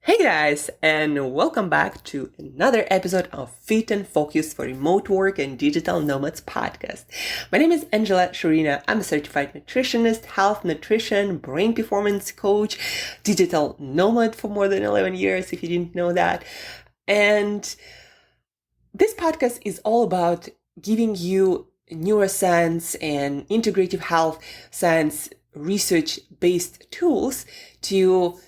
Hey guys, and welcome back to another episode of Fit and Focus for Remote Work and Digital Nomads podcast. My name is Shurina. I'm a certified nutritionist, health nutrition, brain performance coach, digital nomad for more than 11 years, if you didn't know that. And this podcast is all about giving you neuroscience and integrative health science research-based tools to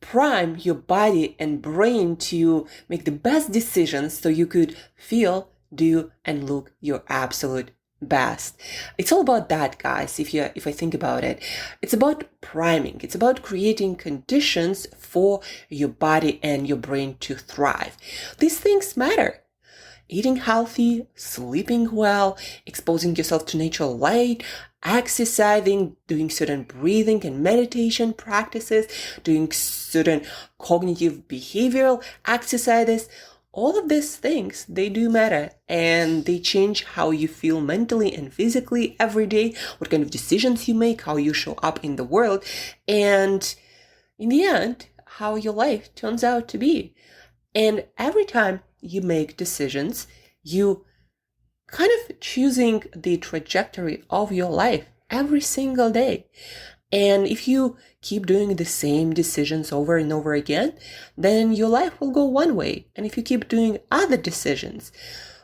prime your body and brain to make the best decisions so you could feel, do, and look your absolute best. It's all about that, guys. If I think about it, it's about priming. It's about creating conditions for your body and your brain to thrive. These things matter. Eating healthy, sleeping well, exposing yourself to natural light, exercising, doing certain breathing and meditation practices, doing certain cognitive behavioral exercises. All of these things, they do matter, and they change how you feel mentally and physically every day, what kind of decisions you make, how you show up in the world, and in the end, how your life turns out to be. And every time you make decisions, you kind of choosing the trajectory of your life every single day. And if you keep doing the same decisions over and over again, then your life will go one way. And if you keep doing other decisions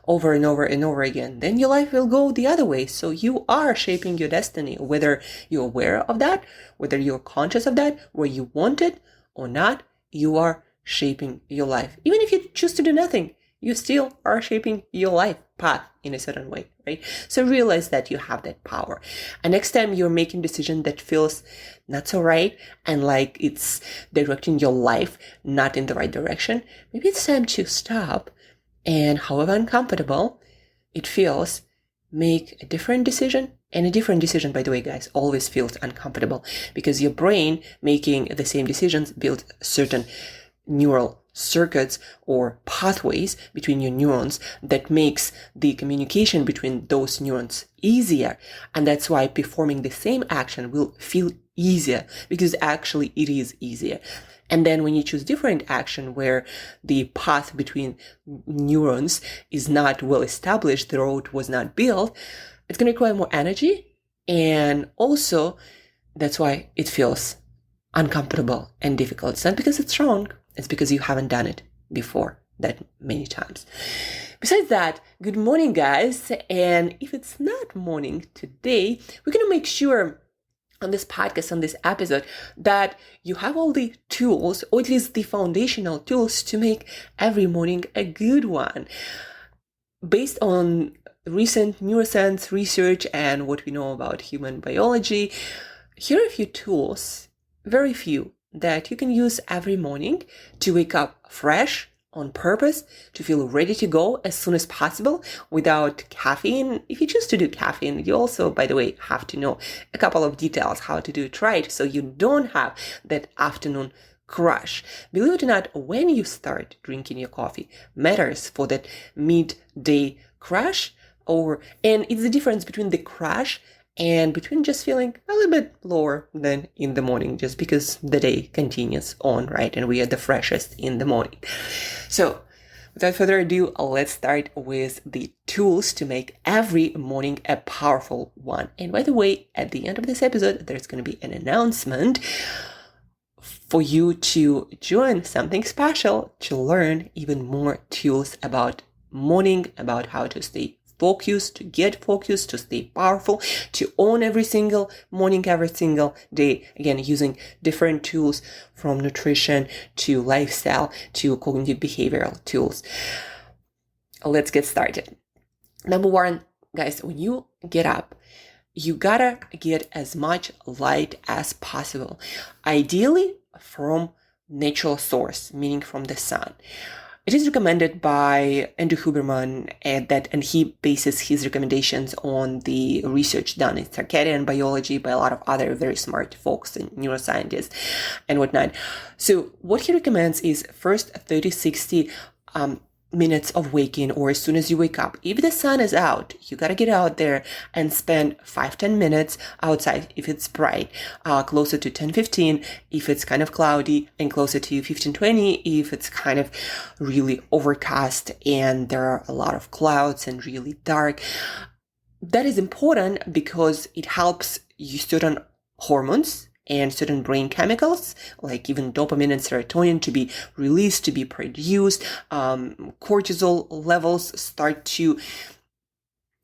over and over and over again, then your life will go the other way. So you are shaping your destiny, whether you're aware of that, whether you're conscious of that, where you want it or not, you are shaping your life. Even if you choose to do nothing, you still are shaping your life path in a certain way, right? So realize that you have that power. And next time you're making a decision that feels not so right and like it's directing your life not in the right direction, maybe it's time to stop and, however uncomfortable it feels, make a different decision. And a different decision, by the way, guys, always feels uncomfortable because your brain making the same decisions builds certain neural circuits or pathways between your neurons that makes the communication between those neurons easier. And that's why performing the same action will feel easier, because actually it is easier. And then when you choose different action where the path between neurons is not well established, the road was not built, it's going to require more energy. And also that's why it feels uncomfortable and difficult. It's not because it's wrong. It's because you haven't done it before that many times. Besides that, good morning, guys. And if it's not morning today, we're going to make sure on this podcast, on this episode, that you have all the tools, or at least the foundational tools, to make every morning a good one. Based on recent neuroscience research and what we know about human biology, here are a few tools, very few, that you can use every morning to wake up fresh, on purpose, to feel ready to go as soon as possible without caffeine. If you choose to do caffeine, you also, by the way, have to know a couple of details how to do it right so you don't have that afternoon crash. Believe it or not, when you start drinking your coffee matters for that midday crash, and it's the difference between the crash and between just feeling a little bit lower than in the morning, just because the day continues on, right? And we are the freshest in the morning. So without further ado, let's start with the tools to make every morning a powerful one. And by the way, at the end of this episode, there's going to be an announcement for you to join something special to learn even more tools about morning, about how to stay focused, to get focused, to stay powerful, to own every single morning, every single day. Again, using different tools from nutrition to lifestyle to cognitive behavioral tools. Let's get started. Number one, guys, when you get up, you gotta get as much light as possible. Ideally from natural source, meaning from the sun. It is recommended by Andrew Huberman, and he bases his recommendations on the research done in circadian biology by a lot of other very smart folks and neuroscientists and whatnot. So what he recommends is first 30-60 minutes of waking, or as soon as you wake up, if the sun is out, you gotta get out there and spend 5-10 minutes outside if it's bright, closer to 10-15 if it's kind of cloudy, and closer to 15-20 if it's kind of really overcast and there are a lot of clouds and really dark. That is important because it helps you certain hormones and certain brain chemicals, like even dopamine and serotonin, to be released, to be produced. Cortisol levels start to,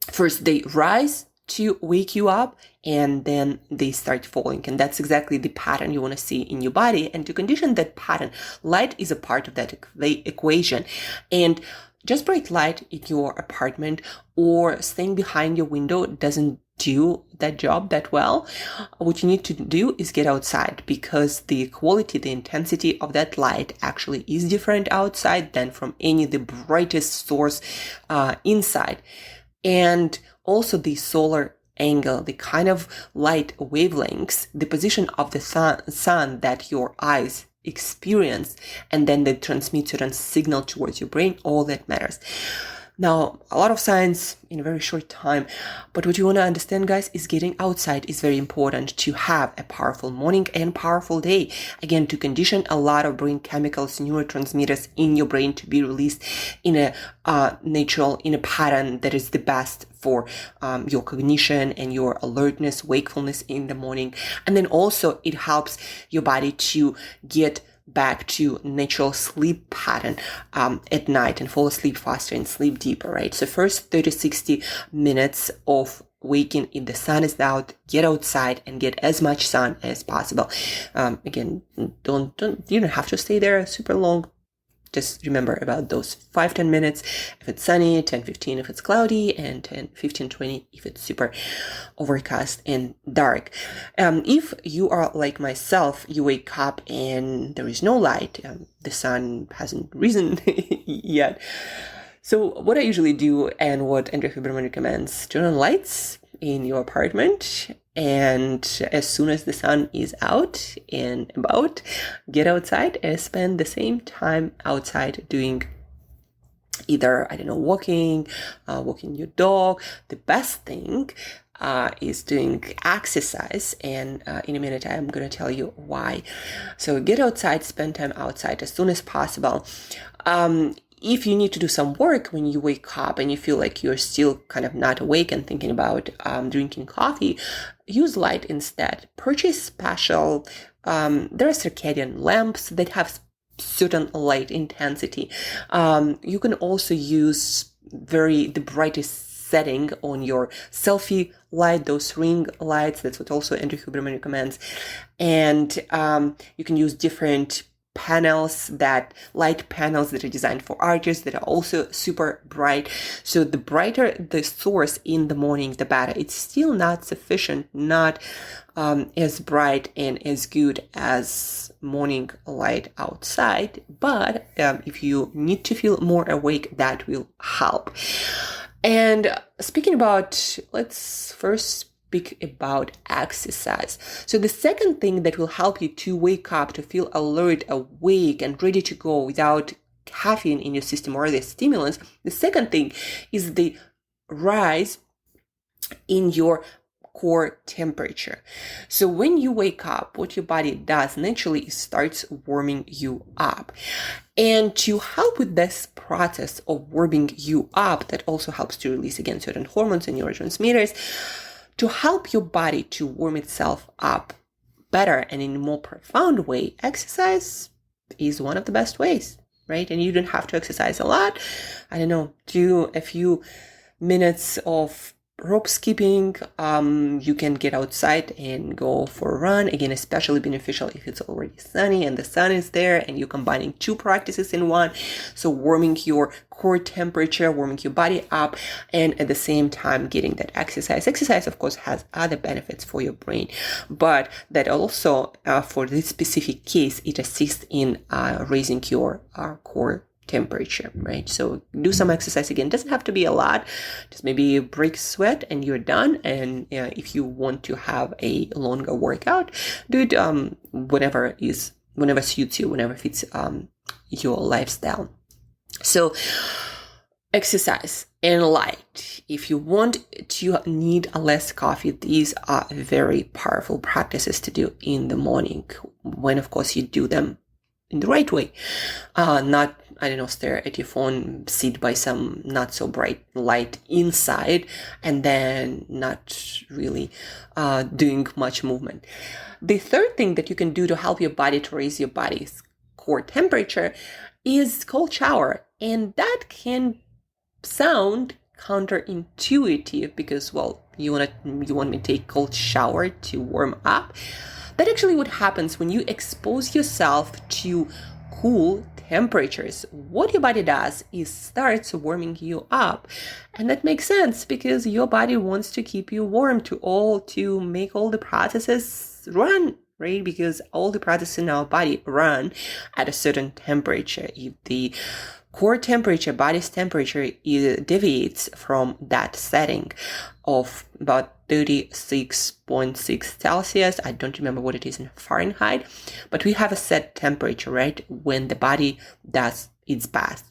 first they rise to wake you up, and then they start falling. And that's exactly the pattern you want to see in your body. And to condition that pattern, light is a part of that equation. And just bright light in your apartment or staying behind your window doesn't do that job that well. What you need to do is get outside, because the quality, the intensity of that light actually is different outside than from the brightest source inside. And also the solar angle, the kind of light wavelengths, the position of the sun that your eyes experience, and then they transmit certain signal towards your brain, all that matters. Now, a lot of science in a very short time, but what you want to understand, guys, is getting outside is very important to have a powerful morning and powerful day. Again, to condition a lot of brain chemicals, neurotransmitters in your brain to be released in a natural, in a pattern that is the best for your cognition and your alertness, wakefulness in the morning. And then also it helps your body to get back to natural sleep pattern at night and fall asleep faster and sleep deeper, right? So first 30-60 minutes of waking if the sun is out, get outside and get as much sun as possible. Again, you don't have to stay there super long. Just remember about those 5-10 minutes if it's sunny, 10-15 if it's cloudy, and 10-15-20 if it's super overcast and dark. If you are like myself, you wake up and there is no light, the sun hasn't risen yet. So what I usually do, and what Andrew Huberman recommends, turn on lights in your apartment, and as soon as the sun is out and about, get outside and spend the same time outside doing either, walking your dog. The best thing is doing exercise, and in a minute I'm going to tell you why. So get outside, spend time outside as soon as possible. If you need to do some work when you wake up and you feel like you're still kind of not awake and thinking about drinking coffee, use light instead. Purchase special, there are circadian lamps that have certain light intensity. You can also use the brightest setting on your selfie light, those ring lights. That's what also Andrew Huberman recommends. And you can use different light panels that are designed for artists that are also super bright. So the brighter the source in the morning, the better. It's still not sufficient, not as bright and as good as morning light outside. But if you need to feel more awake, that will help. And speaking about, let's first speak about exercise. So the second thing that will help you to wake up, to feel alert, awake, and ready to go without caffeine in your system or other stimulants, the second thing is the rise in your core temperature. So when you wake up, what your body does naturally is starts warming you up. And to help with this process of warming you up, that also helps to release again certain hormones and neurotransmitters, to help your body to warm itself up better and in a more profound way, exercise is one of the best ways, right? And you don't have to exercise a lot. Do a few minutes of rope skipping. You can get outside and go for a run. Again, especially beneficial if it's already sunny and the sun is there and you're combining two practices in one. So warming your core temperature, warming your body up, and at the same time getting that exercise. Exercise, of course, has other benefits for your brain, but that also, for this specific case, it assists in raising your core temperature, right? So do some exercise. Again, doesn't have to be a lot, just maybe break sweat and you're done. And if you want to have a longer workout, do it whenever suits you, whenever fits your lifestyle. So Exercise and light. If you want to need less coffee, these are very powerful practices to do in the morning, when of course you do them in the right way. Not, stare at your phone, sit by some not so bright light inside, and then not really doing much movement. The third thing that you can do to help your body to raise your body's core temperature is cold shower. And that can sound counterintuitive because, you want me to take cold shower to warm up. That actually what happens when you expose yourself to cool temperatures. What your body does is starts warming you up. And that makes sense because your body wants to keep you warm to make all the processes run, right? Because all the processes in our body run at a certain temperature. If the core temperature, body's temperature, deviates from that setting of about 36.6 Celsius. I don't remember what it is in Fahrenheit, but we have a set temperature, right? When the body does its best.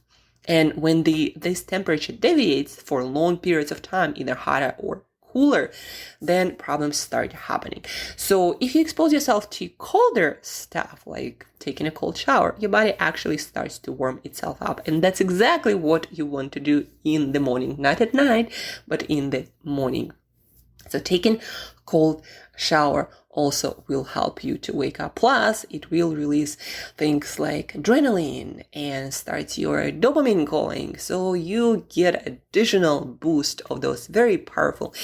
And when this temperature deviates for long periods of time, either hotter or cooler, then problems start happening. So if you expose yourself to colder stuff, like taking a cold shower, your body actually starts to warm itself up. And that's exactly what you want to do in the morning, not at night, but in the morning. So taking cold shower also will help you to wake up. Plus, it will release things like adrenaline and starts your dopamine going. So you get additional boost of those very powerful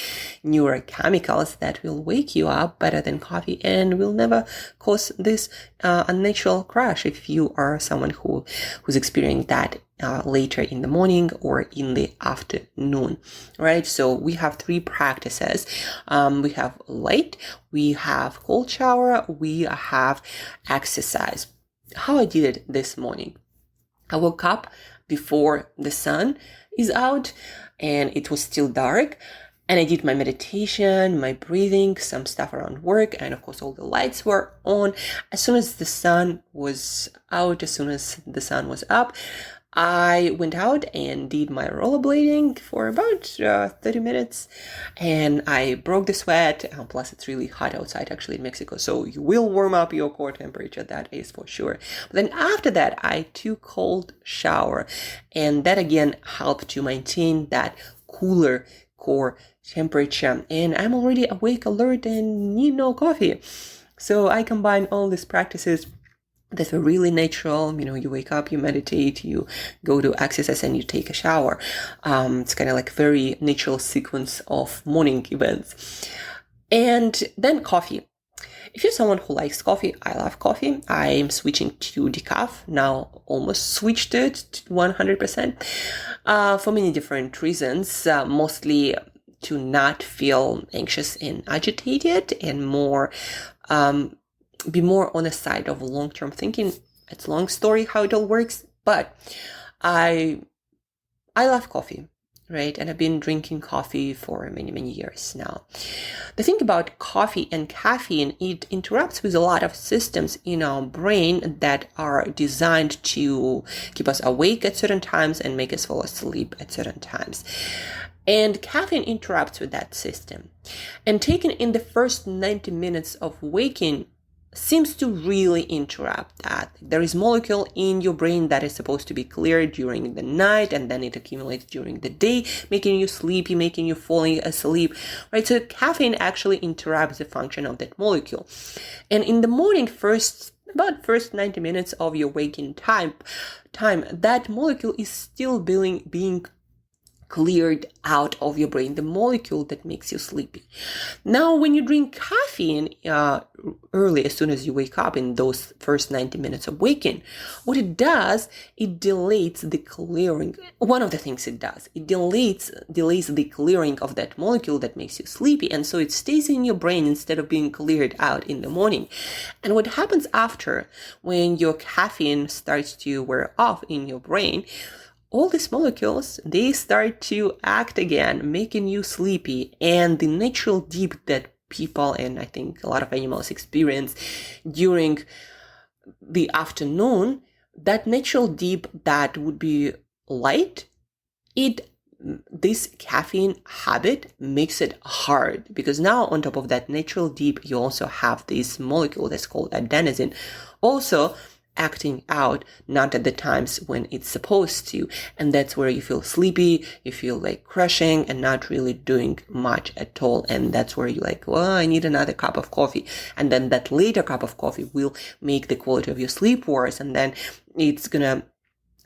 neurochemicals that will wake you up better than coffee and will never cause this unnatural crash if you are someone who's experiencing that later in the morning or in the afternoon, right? So we have 3 practices. We have light, we have cold shower, we have exercise. How I did it this morning. I woke up before the sun is out and it was still dark. And I did my meditation, my breathing, some stuff around work, and of course all the lights were on. As soon as the sun was out, as soon as the sun was up, I went out and did my rollerblading for about 30 minutes and I broke the sweat. Plus it's really hot outside actually in Mexico, so you will warm up your core temperature, that is for sure. But then after that, I took cold shower and that again helped to maintain that cooler core temperature. And I'm already awake, alert, and need no coffee. So I combine all these practices that were really natural. You wake up, you meditate, you go to exercise, and you take a shower. It's kind of like very natural sequence of morning events. And then coffee. If you're someone who likes coffee, I love coffee. I'm switching to decaf now, almost switched it to 100% for many different reasons, mostly to not feel anxious and agitated and more be more on the side of long-term thinking. It's a long story how it all works, but I love coffee, right? And I've been drinking coffee for many, many years now. The thing about coffee and caffeine, it interrupts with a lot of systems in our brain that are designed to keep us awake at certain times and make us fall asleep at certain times. And caffeine interrupts with that system. And taken in the first 90 minutes of waking seems to really interrupt that. There is molecule in your brain that is supposed to be cleared during the night and then it accumulates during the day, making you sleepy, making you falling asleep, right? So caffeine actually interrupts the function of that molecule. And in the morning, first 90 minutes of your waking time, that molecule is still being cleared out of your brain, the molecule that makes you sleepy. Now, when you drink caffeine early, as soon as you wake up in those first 90 minutes of waking, what it does, it delays the clearing. One of the things it does, it delays the clearing of that molecule that makes you sleepy. And so it stays in your brain instead of being cleared out in the morning. And what happens after, when your caffeine starts to wear off in your brain, all these molecules, they start to act again, making you sleepy. And the natural dip that people, and I think a lot of animals, experience during the afternoon, that natural dip that would be light this caffeine habit makes it hard, because now on top of that natural dip, you also have this molecule that's called adenosine also acting out, not at the times when it's supposed to. And that's where you feel sleepy, you feel like crashing and not really doing much at all. And that's where you're like, well, I need another cup of coffee. And then that later cup of coffee will make the quality of your sleep worse. And then it's gonna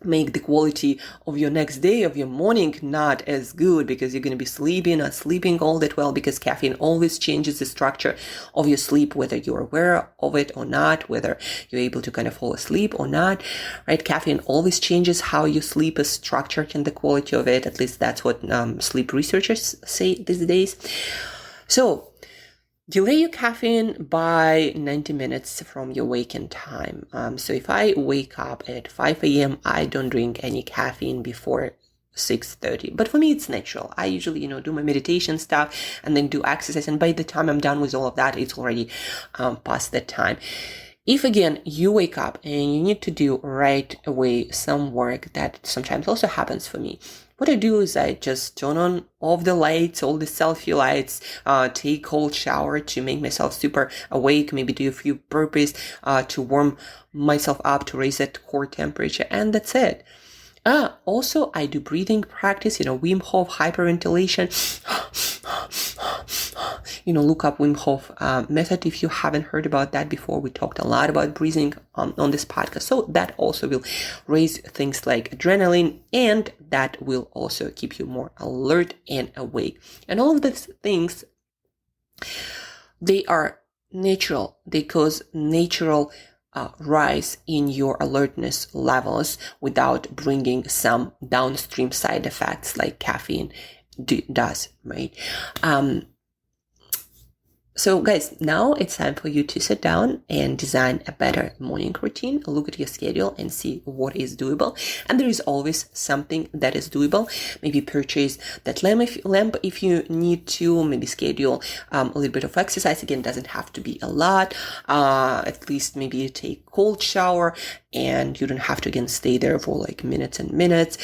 make the quality of your next day, of your morning, not as good, because you're going to be sleepy, not sleeping all that well, because caffeine always changes the structure of your sleep, whether you're aware of it or not, whether you're able to kind of fall asleep or not, right? Caffeine always changes how your sleep is structured and the quality of it. At least that's what sleep researchers say these days. So delay your caffeine by 90 minutes from your waking time. So if I wake up at 5 a.m., I don't drink any caffeine before 6:30. But for me, it's natural. I usually, do my meditation stuff and then do exercise. And by the time I'm done with all of that, it's already past that time. If again, you wake up and you need to do right away some work, that sometimes also happens for me. What I do is I just turn on all the lights, all the selfie lights, take a cold shower to make myself super awake, maybe do a few burpees to warm myself up, to raise that core temperature, and that's it. Also, I do breathing practice, Wim Hof hyperventilation. Look up Wim Hof method if you haven't heard about that before. We talked a lot about breathing on this podcast. So that also will raise things like adrenaline, and that will also keep you more alert and awake. And all of these things, they are natural. They cause natural rise in your alertness levels without bringing some downstream side effects like caffeine does, right? So guys, now it's time for you to sit down and design a better morning routine. Look at your schedule and see what is doable. And there is always something that is doable. Maybe purchase that lamp if you need to. Maybe schedule a little bit of exercise. Again, doesn't have to be a lot. At least maybe you take cold shower, and you don't have to again stay there for like minutes and minutes.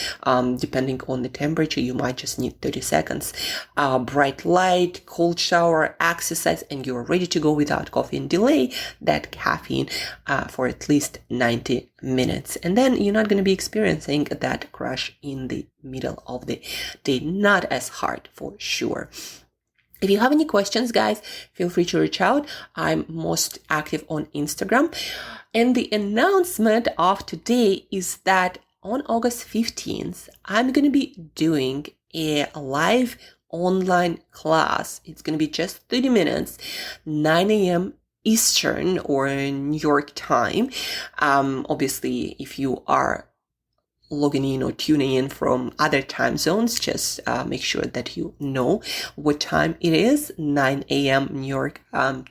Depending on the temperature, you might just need 30 seconds. Bright light, cold shower, exercise, and you're ready to go without coffee, and delay that caffeine for at least 90 minutes. And then you're not going to be experiencing that crash in the middle of the day. Not as hard for sure. If you have any questions, guys, feel free to reach out. I'm most active on Instagram. And the announcement of today is that on August 15th, I'm going to be doing a live online class. It's going to be just 30 minutes, 9 a.m. Eastern or New York time. Obviously, if you are logging in or tuning in from other time zones, just make sure that you know what time it is, 9 a.m. New York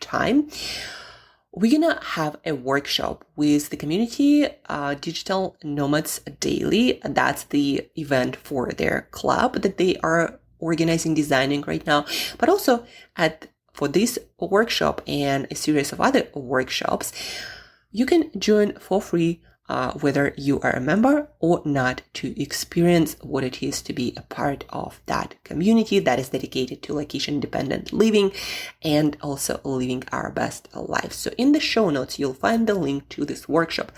time. We're going to have a workshop with the community, Digital Nomads Daily. That's the event for their club that they are organizing, designing right now. But also for this workshop and a series of other workshops, you can join for free, whether you are a member or not, to experience what it is to be a part of that community that is dedicated to location-independent living and also living our best life. So in the show notes, you'll find the link to this workshop.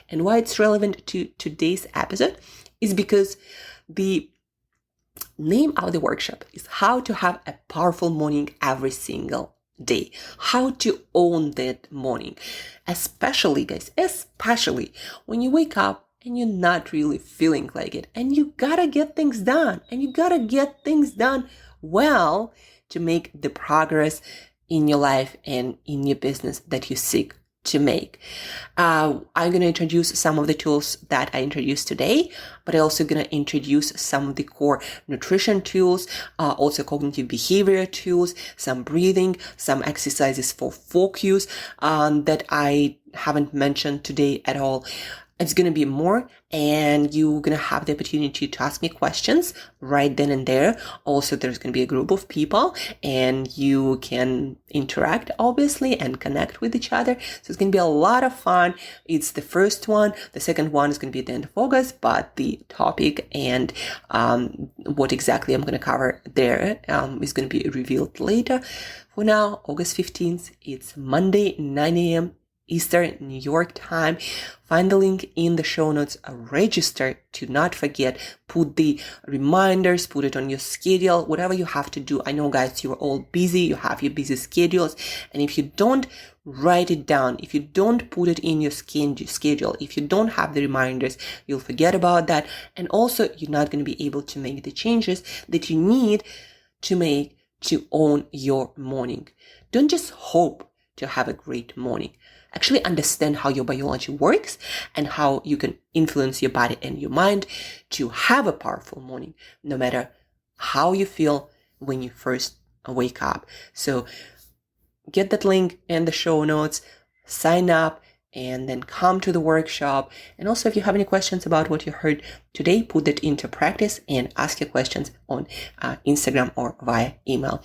And why it's relevant to today's episode is because the name of the workshop is how to have a powerful morning every single day. How to own that morning. Especially, guys, when you wake up and you're not really feeling like it, and you gotta get things done, and you gotta get things done well to make the progress in your life and in your business that you seek to make. I'm going to introduce some of the tools that I introduced today, but I'm also going to introduce some of the core nutrition tools, also cognitive behavior tools, some breathing, some exercises for focus that I haven't mentioned today at all. It's going to be more, and you're going to have the opportunity to ask me questions right then and there. Also, there's going to be a group of people, and you can interact, obviously, and connect with each other. So it's going to be a lot of fun. It's the first one. The second one is going to be at the end of August, but the topic and what exactly I'm going to cover there is going to be revealed later. For now, August 15th, it's Monday, 9 a.m. Eastern, New York time. Find the link in the show notes. Register to not forget. Put the reminders, put it on your schedule, whatever you have to do. I know, guys, you're all busy. You have your busy schedules. And if you don't write it down, if you don't put it in your schedule, if you don't have the reminders, you'll forget about that. And also, you're not going to be able to make the changes that you need to make to own your morning. Don't just hope to have a great morning. Actually understand how your biology works and how you can influence your body and your mind to have a powerful morning, no matter how you feel when you first wake up. So get that link in the show notes, sign up, and then come to the workshop. And also, if you have any questions about what you heard today, put that into practice and ask your questions on Instagram or via email.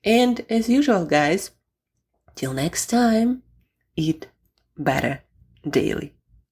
And as usual, guys, till next time, eat better daily.